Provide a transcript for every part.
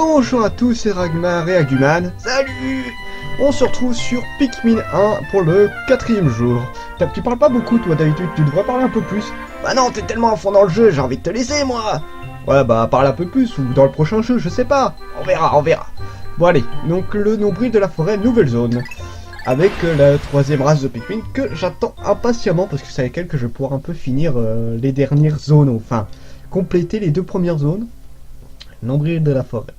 Bonjour à tous, c'est Ragmar et Aguman. Salut! On se retrouve sur Pikmin 1 pour le 4e jour. Tu parles pas beaucoup toi d'habitude, tu devrais parler un peu plus. Bah non, t'es tellement à fond dans le jeu, j'ai envie de te laisser moi. Ouais bah parle un peu plus, ou dans le prochain jeu, je sais pas. On verra. Bon allez, donc le nombril de la forêt, nouvelle zone. Avec la 3e race de Pikmin que j'attends impatiemment parce que c'est avec elle que je vais pouvoir un peu finir les dernières zones, enfin compléter les 2 premières zones. Nombril de la forêt.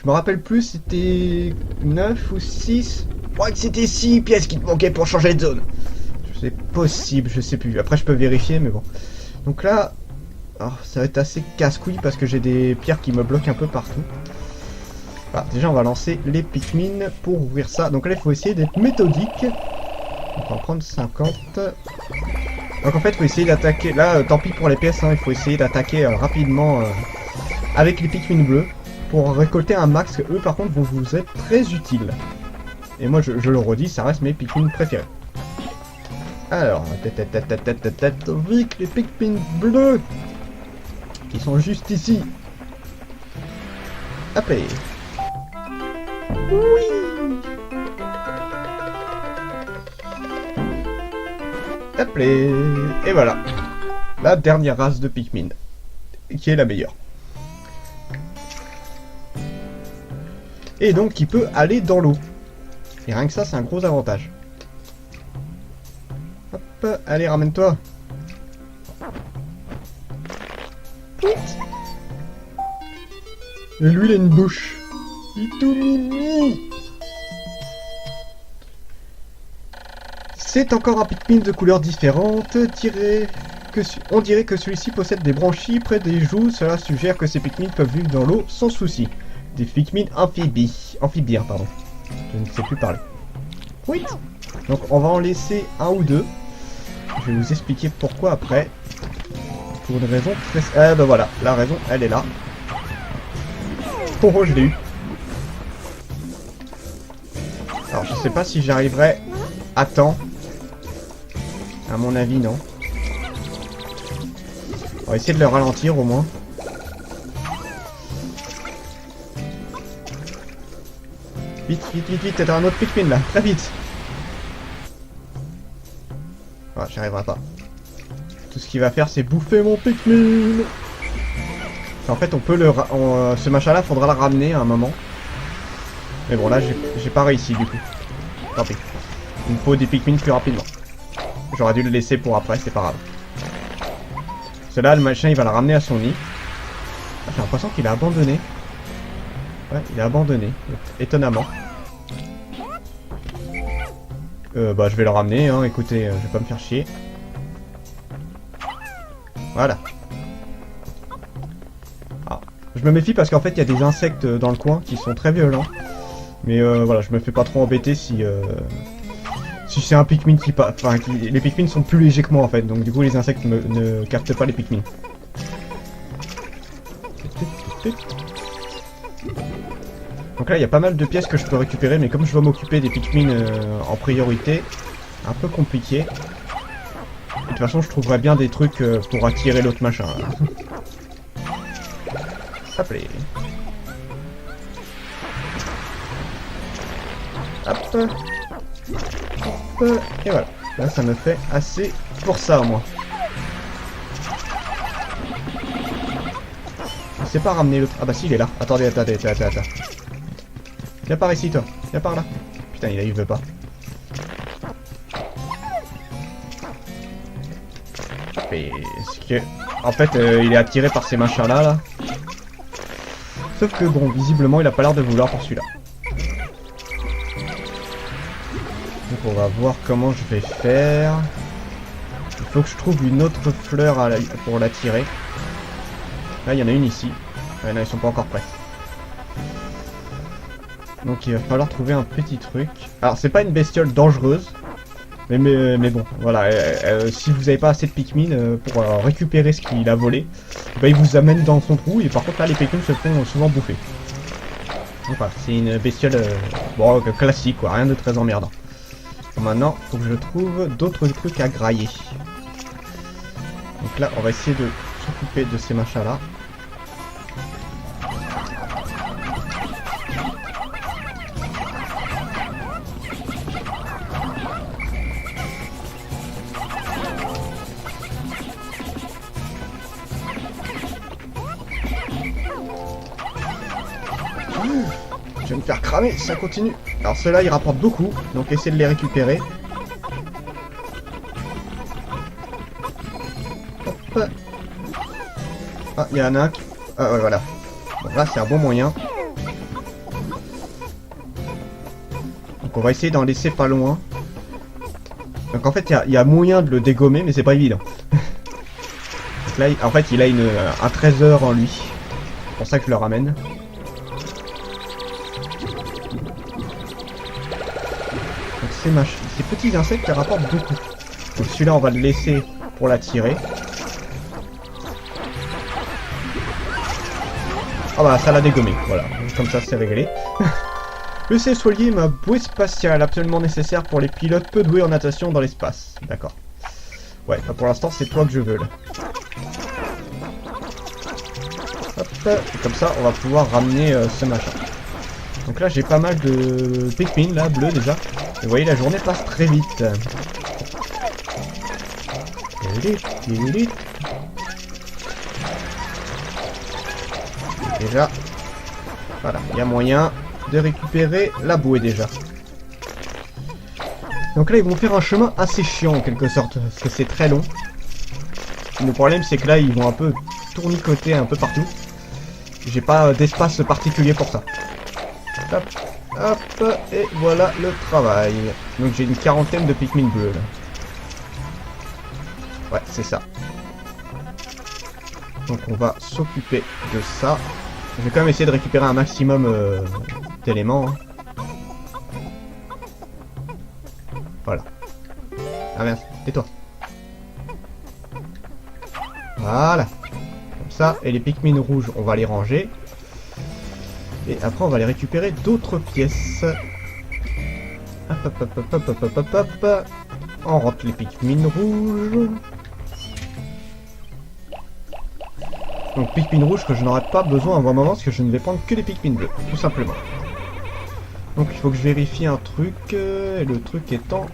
Je me rappelle plus, c'était 9 ou 6. Je crois que c'était 6 pièces qui te manquaient pour changer de zone. C'est possible, je sais plus. Après je peux vérifier, mais bon. Donc là, ça va être assez casse-couille parce que j'ai des pierres qui me bloquent un peu partout. Voilà, déjà on va lancer les Pikmin pour ouvrir ça. Donc là il faut essayer d'être méthodique. On va en prendre 50. Donc en fait il faut essayer d'attaquer. Là tant pis pour les pièces, hein, il faut essayer d'attaquer rapidement avec les Pikmin bleus pour récolter un max que eux par contre vont vous être très utiles. Et moi je le redis, ça reste mes Pikmin préférés. Alors, vite les Pikmin bleus qui sont juste ici. Appelez. Oui. Appelez. Et voilà. La dernière race de Pikmin. Qui est la meilleure. Et donc qui peut aller dans l'eau. Et rien que ça, c'est un gros avantage. Hop, allez, ramène-toi. Et lui, il a une bouche. Il est tout mimi. C'est encore un Pikmin de couleurs différentes. On dirait que celui-ci possède des branchies près des joues. Cela suggère que ces Pikmin peuvent vivre dans l'eau sans souci. Des Pikmin amphibiens, pardon. Je ne sais plus parler. Oui. Donc on va en laisser un ou deux. Je vais vous expliquer pourquoi après. Pour une raison très... Ah bah voilà, la raison elle est là. Oh, je l'ai eu. Alors je sais pas si j'arriverai à temps. À mon avis non. On va essayer de le ralentir au moins. Vite, t'as un autre Pikmin là, très vite. Ah, j'y arriverai pas. Tout ce qu'il va faire, c'est bouffer mon Pikmin. En fait, on peut ce machin là, faudra le ramener à un moment. Mais bon, là, j'ai pas réussi du coup. Tant pis. Il me faut des Pikmin plus rapidement. J'aurais dû le laisser pour après, c'est pas grave. Cela, le machin, il va le ramener à son nid. Ah, j'ai l'impression qu'il a abandonné. Ouais, il a abandonné, étonnamment. Bah je vais le ramener, hein, écoutez, je vais pas me faire chier. Voilà. Ah, je me méfie parce qu'en fait il y a des insectes dans le coin qui sont très violents. Mais voilà, je me fais pas trop embêter si c'est un Pikmin qui passe. Enfin, les Pikmin sont plus légers que moi en fait, donc du coup les insectes ne captent pas les Pikmin. Donc là il y a pas mal de pièces que je peux récupérer, mais comme je dois m'occuper des Pikmin en priorité, un peu compliqué. De toute façon je trouverais bien des trucs pour attirer l'autre machin. Hop là. Hop. Hop. Et voilà. Là ça me fait assez pour ça au moins. Je sais pas ramener l'autre. Ah bah si il est là. Attendez. Viens par ici toi, viens par là. Putain il veut pas. Parce que en fait il est attiré par ces machins là. Sauf que bon visiblement il a pas l'air de vouloir pour celui-là. Donc on va voir comment je vais faire. Il faut que je trouve une autre fleur pour l'attirer. Là il y en a une ici. Ouais, non ils sont pas encore prêts. Donc il va falloir trouver un petit truc. Alors c'est pas une bestiole dangereuse. Mais bon, voilà. Si vous avez pas assez de Pikmin pour récupérer ce qu'il a volé, bah, il vous amène dans son trou. Et par contre là les Pikmin se font souvent bouffer. Donc voilà, c'est une bestiole bon, classique quoi, rien de très emmerdant. Donc, maintenant, faut que je trouve d'autres trucs à grailler. Donc là on va essayer de s'occuper de ces machins là. je vais me faire cramer, ça continue. Alors ceux-là, ils rapportent beaucoup, donc essayez de les récupérer. Hop. Ah, il y en a un qui... Ah ouais, voilà. Bon, là, c'est un bon moyen. Donc on va essayer d'en laisser pas loin. Donc en fait, il y a moyen de le dégommer, mais c'est pas évident. Donc là, en fait, il a un trésor en lui. C'est pour ça que je le ramène. Donc ces petits insectes, ils rapportent beaucoup. Donc celui-là, on va le laisser pour l'attirer. Ah bah, ça l'a dégommé. Voilà, comme ça, c'est réglé. Le Césolier, ma bouée spatiale, absolument nécessaire pour les pilotes peu doués en natation dans l'espace. D'accord. Ouais, bah pour l'instant, c'est toi que je veux, là. Hop, et comme ça, on va pouvoir ramener ce machin. Donc là, j'ai pas mal de Pikmin, là, bleus, déjà. Et vous voyez, la journée passe très vite. Déjà, voilà, il y a moyen de récupérer la bouée déjà. Donc là, ils vont faire un chemin assez chiant en quelque sorte, parce que c'est très long. Le problème, c'est que là, ils vont un peu tournicoter un peu partout. J'ai pas d'espace particulier pour ça. Hop, hop, et voilà le travail. Donc j'ai une quarantaine de Pikmin bleus là. Ouais, c'est ça. Donc on va s'occuper de ça. Je vais quand même essayer de récupérer un maximum d'éléments. Hein. Voilà. Ah merde, tais-toi. Voilà. Comme ça, et les Pikmin rouges, on va les ranger. Et après, on va les récupérer d'autres pièces. Hop, hop, hop, hop, hop, hop, hop, hop. On rentre les Pikmin rouges. Donc Pikmin rouge que je n'aurai pas besoin à un moment parce que je ne vais prendre que les Pikmin bleus, tout simplement. Donc il faut que je vérifie un truc, et le truc étant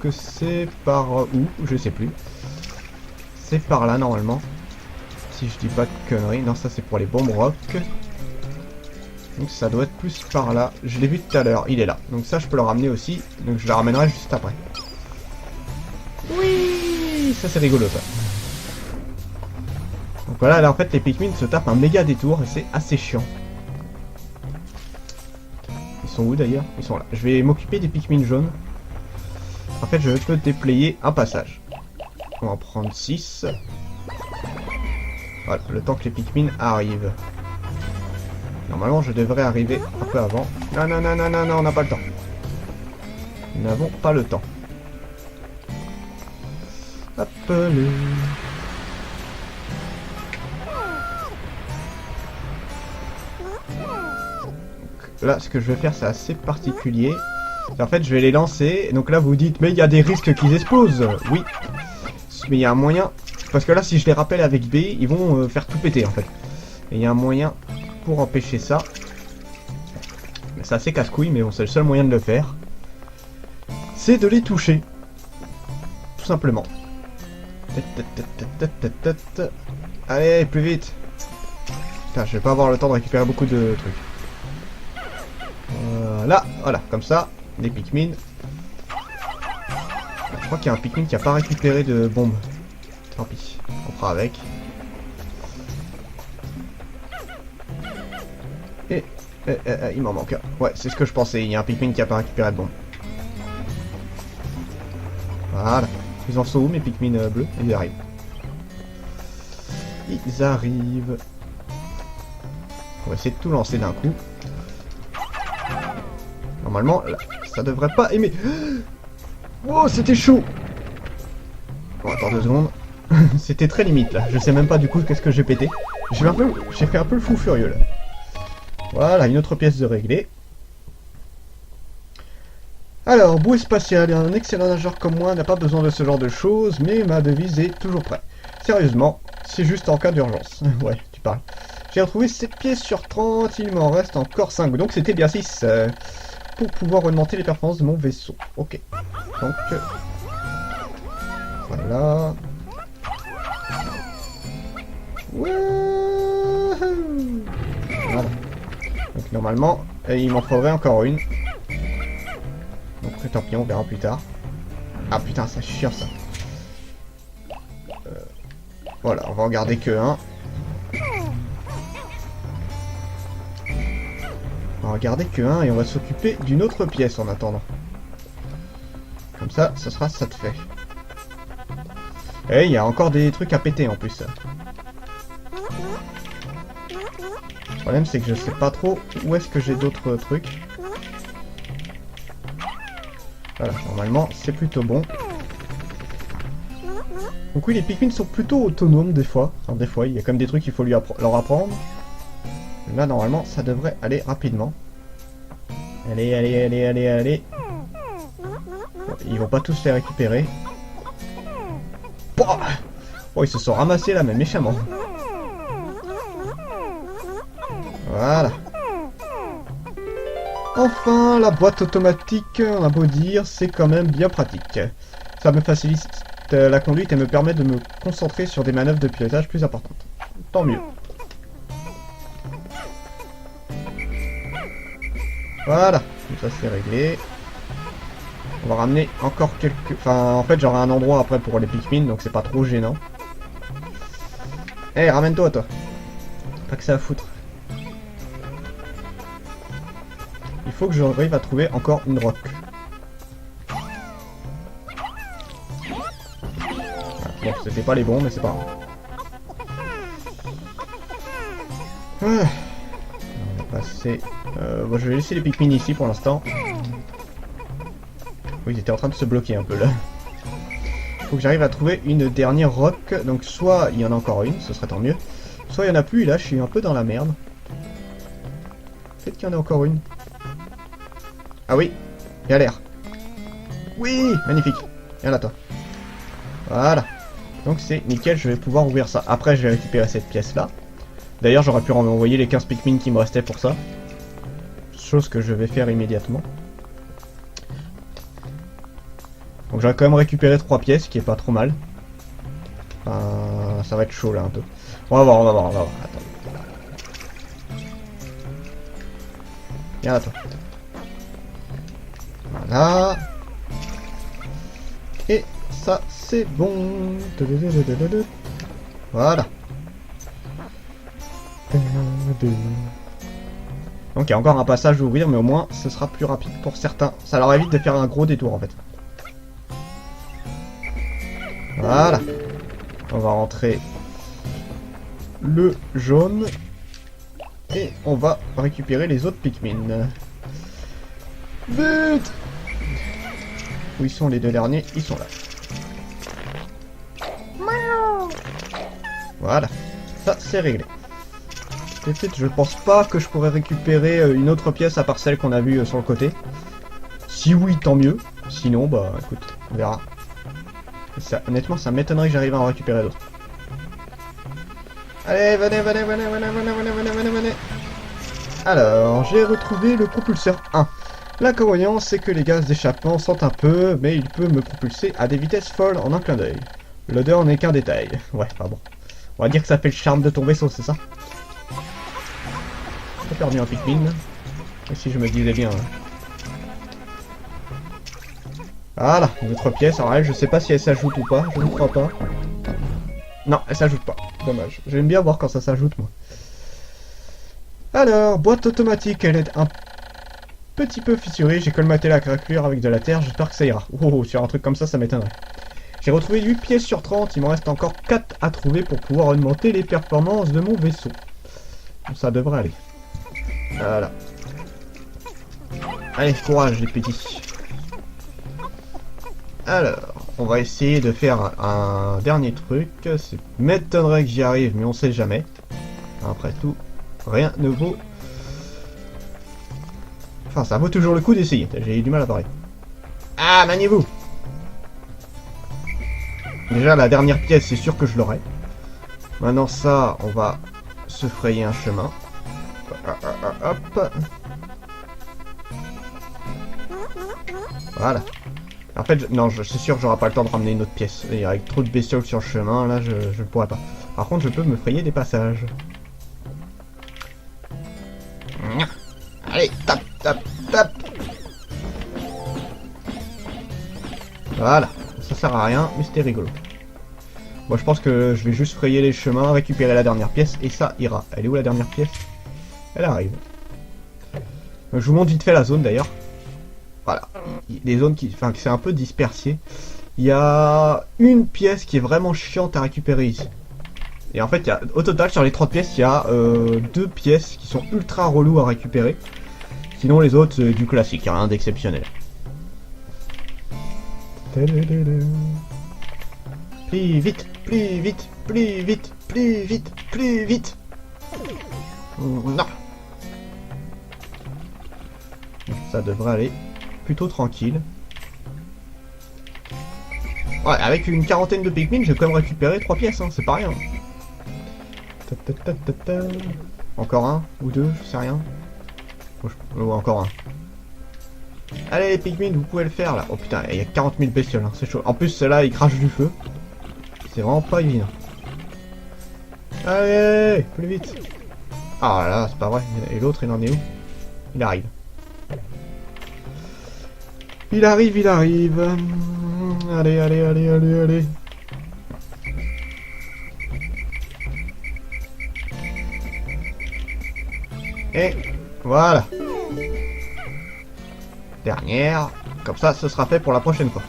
que c'est par où, je sais plus. C'est par là normalement. Si je dis pas de conneries, non ça c'est pour les bombes rock. Donc ça doit être plus par là. Je l'ai vu tout à l'heure, il est là. Donc ça je peux le ramener aussi, donc je le ramènerai juste après. Oui, ça c'est rigolo ça. Donc voilà, là en fait les Pikmin se tapent un méga détour et c'est assez chiant. Ils sont où d'ailleurs? Ils sont là. Je vais m'occuper des Pikmin jaunes. En fait je peux déplayer un passage. On va en prendre 6. Voilà, le temps que les Pikmin arrivent. Normalement je devrais arriver un peu avant. Non, non, non, non, non, non, on n'a pas le temps. Nous n'avons pas le temps. Hop le... Là, ce que je vais faire, c'est assez particulier. En fait, je vais les lancer. Et donc là, vous dites, mais il y a des risques qu'ils explosent. Oui. Mais il y a un moyen. Parce que là, si je les rappelle avec B, ils vont faire tout péter, en fait. Et il y a un moyen pour empêcher ça. C'est assez casse-couille, mais bon, c'est le seul moyen de le faire. C'est de les toucher. Tout simplement. Allez, plus vite. Putain, je vais pas avoir le temps de récupérer beaucoup de trucs. Voilà, voilà, comme ça, les Pikmin. Je crois qu'il y a un Pikmin qui a pas récupéré de bombes. Tant pis, on fera avec. Et il m'en manque un. Ouais, c'est ce que je pensais, il y a un Pikmin qui a pas récupéré de bombes. Voilà. Ils en sont où mes Pikmin bleus? Ils arrivent. Ils arrivent. On va essayer de tout lancer d'un coup. Normalement, là, ça devrait pas aimer. Oh, c'était chaud. Bon, attends 2 secondes. C'était très limite là. Je sais même pas du coup qu'est-ce que j'ai pété. J'ai fait un peu le fou furieux là. Voilà, une autre pièce de réglée. Alors, bouée spatiale. Un excellent nageur comme moi n'a pas besoin de ce genre de choses, mais ma devise est toujours prête. Sérieusement, c'est juste en cas d'urgence. Ouais, tu parles. J'ai retrouvé 7 pièces sur 30, il m'en reste encore 5. Donc c'était bien 6. Pour pouvoir augmenter les performances de mon vaisseau. Ok. Donc... voilà. Wouhou. Voilà. Donc Normalement, il m'en faudrait encore une. Donc tant pis, on verra plus tard. Ah putain, ça chiant ça. Voilà, on va en garder que un. On va en garder que un et on va s'occuper d'une autre pièce en attendant. Comme ça, ce sera ça de fait. Et il y a encore des trucs à péter en plus. Le problème c'est que je sais pas trop où est-ce que j'ai d'autres trucs. Voilà, normalement c'est plutôt bon. Donc oui, les Pikmin sont plutôt autonomes des fois. Enfin des fois, il y a quand même des trucs qu'il faut leur apprendre. Là normalement ça devrait aller rapidement. Allez, allez, allez, allez, allez. Bon, ils vont pas tous les récupérer. Oh, ils se sont ramassés là, mais méchamment. Voilà. Enfin, la boîte automatique, on a beau dire, c'est quand même bien pratique. Ça me facilite la conduite et me permet de me concentrer sur des manœuvres de pilotage plus importantes. Tant mieux. Voilà, comme ça c'est réglé. On va ramener encore quelques... Enfin, en fait, j'aurai un endroit après pour les Pikmin, donc c'est pas trop gênant. Eh, ramène-toi, toi. Pas que ça à foutre. Il faut que j'arrive à trouver encore une roque. Bon, c'était pas les bons, mais c'est pas grave. On va passer... bon, je vais laisser les Pikmin ici pour l'instant. Oui, ils étaient en train de se bloquer un peu là. Faut que j'arrive à trouver une dernière roque. Donc soit il y en a encore une, ce serait tant mieux. Soit il y en a plus et là je suis un peu dans la merde. Peut-être qu'il y en a encore une. Ah oui, il y a l'air. Oui, magnifique. Viens là toi. Voilà. Donc c'est nickel, je vais pouvoir ouvrir ça. Après je vais récupérer cette pièce là. D'ailleurs j'aurais pu renvoyer les 15 Pikmin qui me restaient pour ça. Chose que je vais faire immédiatement. Donc j'aurais quand même récupéré 3 pièces, qui est pas trop mal. Ça va être chaud là un peu. On va voir, on va voir, on va voir. Attends. Viens là toi. Voilà. Et ça c'est bon. Voilà. Donc il y a encore un passage à ouvrir, mais au moins ce sera plus rapide pour certains. Ça leur évite de faire un gros détour en fait. Voilà. On va rentrer le jaune. Et on va récupérer les autres Pikmin. Vite! Où ils sont les deux derniers? Ils sont là. Voilà. Ça, c'est réglé. Je pense pas que je pourrais récupérer une autre pièce à part celle qu'on a vue sur le côté. Si oui, tant mieux. Sinon, bah écoute, on verra. Ça, honnêtement, ça m'étonnerait que j'arrive à en récupérer d'autres. Allez, venez, venez, venez, venez, venez, venez, venez, venez, venez. Alors, j'ai retrouvé le propulseur 1. L'inconvénient, c'est que les gaz d'échappement sentent un peu, mais il peut me propulser à des vitesses folles en un clin d'œil. L'odeur n'est qu'un détail. Ouais, pardon. On va dire que ça fait le charme de ton vaisseau, c'est ça? J'ai perdu un Pikmin. Si je me disais bien. Voilà, une autre pièce. Alors elle, je sais pas si elle s'ajoute ou pas, je ne crois pas. Non, elle s'ajoute pas. Dommage. J'aime bien voir quand ça s'ajoute, moi. Alors, boîte automatique, elle est un petit peu fissurée. J'ai colmaté la craquelure avec de la terre, j'espère que ça ira. Oh, sur un truc comme ça m'étonnerait. J'ai retrouvé 8 pièces sur 30, il m'en reste encore 4 à trouver pour pouvoir augmenter les performances de mon vaisseau. Ça devrait aller. Voilà. Allez, courage les petits. Alors, on va essayer de faire un dernier truc. Ça m'étonnerait que j'y arrive, mais on sait jamais. Après tout, rien ne vaut... Enfin, ça vaut toujours le coup d'essayer. J'ai eu du mal à parler. Ah, maniez-vous! Déjà, la dernière pièce, c'est sûr que je l'aurai. Maintenant, ça, on va se frayer un chemin. Hop. Voilà. En fait, non, je suis sûr que j'aurai pas le temps de ramener une autre pièce. Et avec trop de bestioles sur le chemin, là, je ne pourrai pas. Par contre, je peux me frayer des passages. Voilà, ça sert à rien, mais c'était rigolo. Moi je pense que je vais juste frayer les chemins, récupérer la dernière pièce, et ça ira. Elle est où la dernière pièce? Elle arrive. Je vous montre vite fait la zone d'ailleurs. Voilà, les zones qui c'est un peu dispersé. Il y a une pièce qui est vraiment chiante à récupérer ici. Et en fait, au total, sur les 3 pièces, il y a 2 pièces qui sont ultra reloues à récupérer. Sinon, les autres, c'est du classique, rien d'exceptionnel. Plus vite, plus vite, plus vite, plus vite, plus vite. Non. Ça devrait aller plutôt tranquille. Ouais, avec une quarantaine de Pikmin, j'ai quand même récupéré 3 pièces, hein, c'est pas rien. Encore un ou deux, je sais rien. Oh, encore un. Allez les Pikmin, vous pouvez le faire là. Oh putain, il y a 40 000 bestioles, hein, c'est chaud. En plus, celle-là, il crache du feu. C'est vraiment pas évident. Allez, plus vite. Ah là, c'est pas vrai. Et l'autre, il en est où? Il arrive. Il arrive, il arrive. Allez, allez, allez, allez, allez. Et voilà. Dernière. Comme ça, ce sera fait pour la prochaine fois.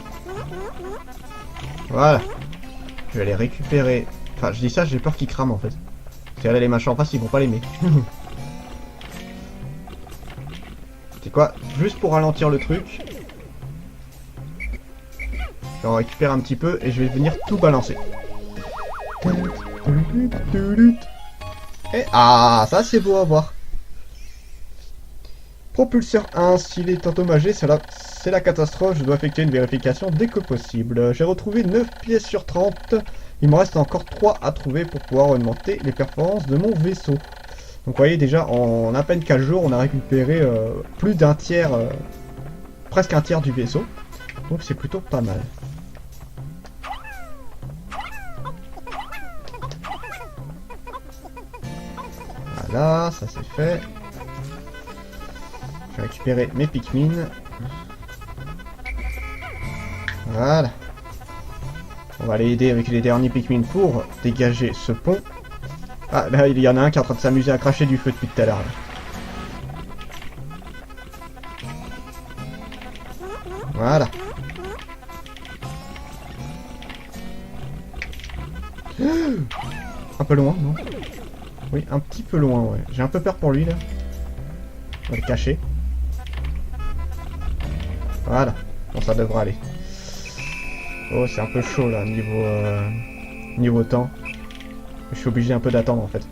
Voilà. Je vais les récupérer. Enfin, je dis ça, j'ai peur qu'ils crament en fait. C'est là les machins en face, ils vont pas l'aimer. C'est quoi? Juste pour ralentir le truc. Je vais en récupérer un petit peu et je vais venir tout balancer. Et ah, ça c'est beau à voir. Propulseur 1, s'il est endommagé, c'est la catastrophe, je dois effectuer une vérification dès que possible. J'ai retrouvé 9 pièces sur 30, il me reste encore 3 à trouver pour pouvoir augmenter les performances de mon vaisseau. Donc vous voyez déjà, en à peine 4 jours, on a récupéré plus d'un tiers, presque un tiers du vaisseau. Donc c'est plutôt pas mal. Voilà, ça c'est fait. Je vais récupérer mes Pikmin. Voilà. On va aller aider avec les derniers Pikmin pour dégager ce pont. Ah, là, il y en a un qui est en train de s'amuser à cracher du feu depuis tout à l'heure. Voilà. Un peu loin, non? Oui, un petit peu loin, ouais. J'ai un peu peur pour lui, là. On va le cacher. Voilà. Bon, ça devrait aller. Oh, c'est un peu chaud, là, niveau temps. Je suis obligé un peu d'attendre, en fait.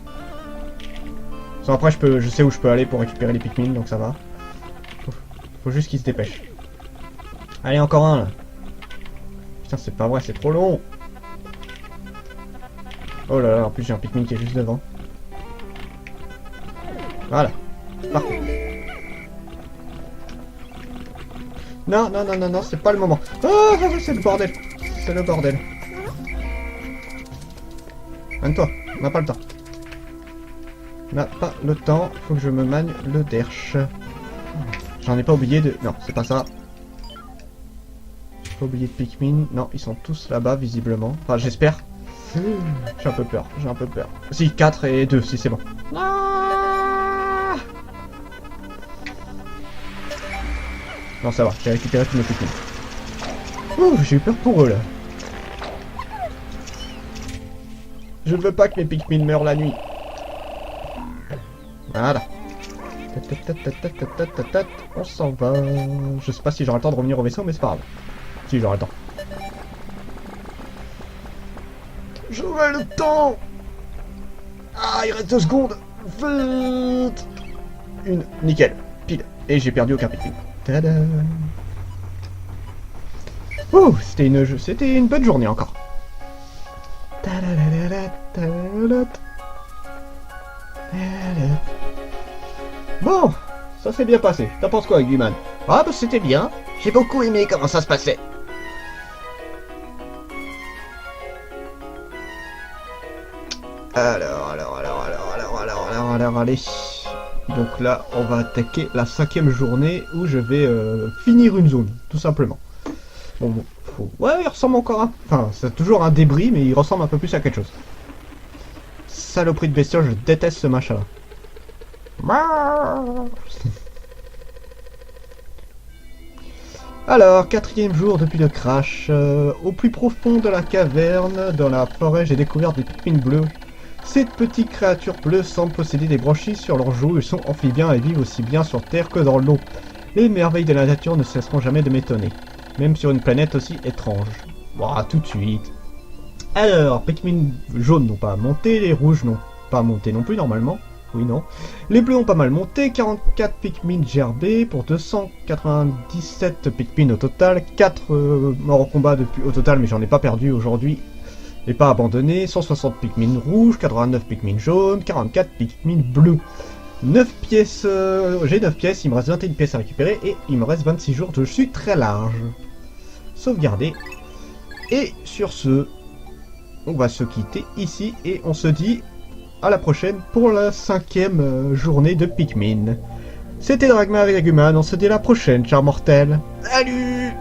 Sinon, après, je sais où je peux aller pour récupérer les Pikmin, donc ça va. Faut juste qu'il se dépêche. Allez, encore un, là. Putain, c'est pas vrai, c'est trop long. Oh là là, en plus, j'ai un Pikmin qui est juste devant. Voilà. Parfait. Non, non, non, non, non, c'est pas le moment. Oh, c'est le bordel. C'est le bordel. Mène-toi, on n'a pas le temps. On n'a pas le temps, faut que je me manie le derche. J'en ai pas oublié de... Non, c'est pas ça. J'ai pas oublié de Pikmin. Non, ils sont tous là-bas, visiblement. Enfin, j'espère. J'ai un peu peur, j'ai un peu peur. Si, 4 et 2, si c'est bon. Non, ça va, j'ai récupéré tous mes Pikmin. Ouh, j'ai eu peur pour eux, là. Je ne veux pas que mes Pikmin meurent la nuit. Voilà. On s'en va. Je sais pas si j'aurai le temps de revenir au vaisseau, mais c'est pas grave. Si, j'aurai le temps. J'aurai le temps. Ah, il reste 2 secondes. Vite. Une, nickel, pile. Et j'ai perdu aucun Pikmin. Tada. Ouh, c'était une bonne journée encore. Bon, ça s'est bien passé. T'en penses quoi, Guiman? Ah bah c'était bien. J'ai beaucoup aimé comment ça se passait. Alors, allez. Donc là, on va attaquer la 5e journée où je vais finir une zone, tout simplement. Bon, faux. Ouais, il ressemble encore à... Enfin, c'est toujours un débris, mais il ressemble un peu plus à quelque chose. Saloperie de bestiole, je déteste ce machin-là. Alors, quatrième jour depuis le crash. Au plus profond de la caverne, dans la forêt, j'ai découvert des Pikmin bleus. Ces petites créatures bleues semblent posséder des branchies sur leurs joues. Ils sont amphibiens et vivent aussi bien sur Terre que dans l'eau. Les merveilles de la nature ne cesseront jamais de m'étonner. Même sur une planète aussi étrange. Voilà, tout de suite. Alors, Pikmin jaunes n'ont pas monté, les rouges n'ont pas monté non plus normalement. Oui, non. Les bleus ont pas mal monté, 44 Pikmin gerbés pour 297 Pikmin au total, 4 morts au combat depuis, au total, mais j'en ai pas perdu aujourd'hui et pas abandonné, 160 Pikmin rouges, 89 Pikmin jaunes, 44 Pikmin bleus. 9 pièces, j'ai 9 pièces, il me reste 21 pièces à récupérer et il me reste 26 jours, je suis très large. Sauvegarder. Et sur ce, on va se quitter ici et on se dit à la prochaine pour la 5e journée de Pikmin. C'était Dragmar et Aguman, on se dit à la prochaine, chers mortels. Salut!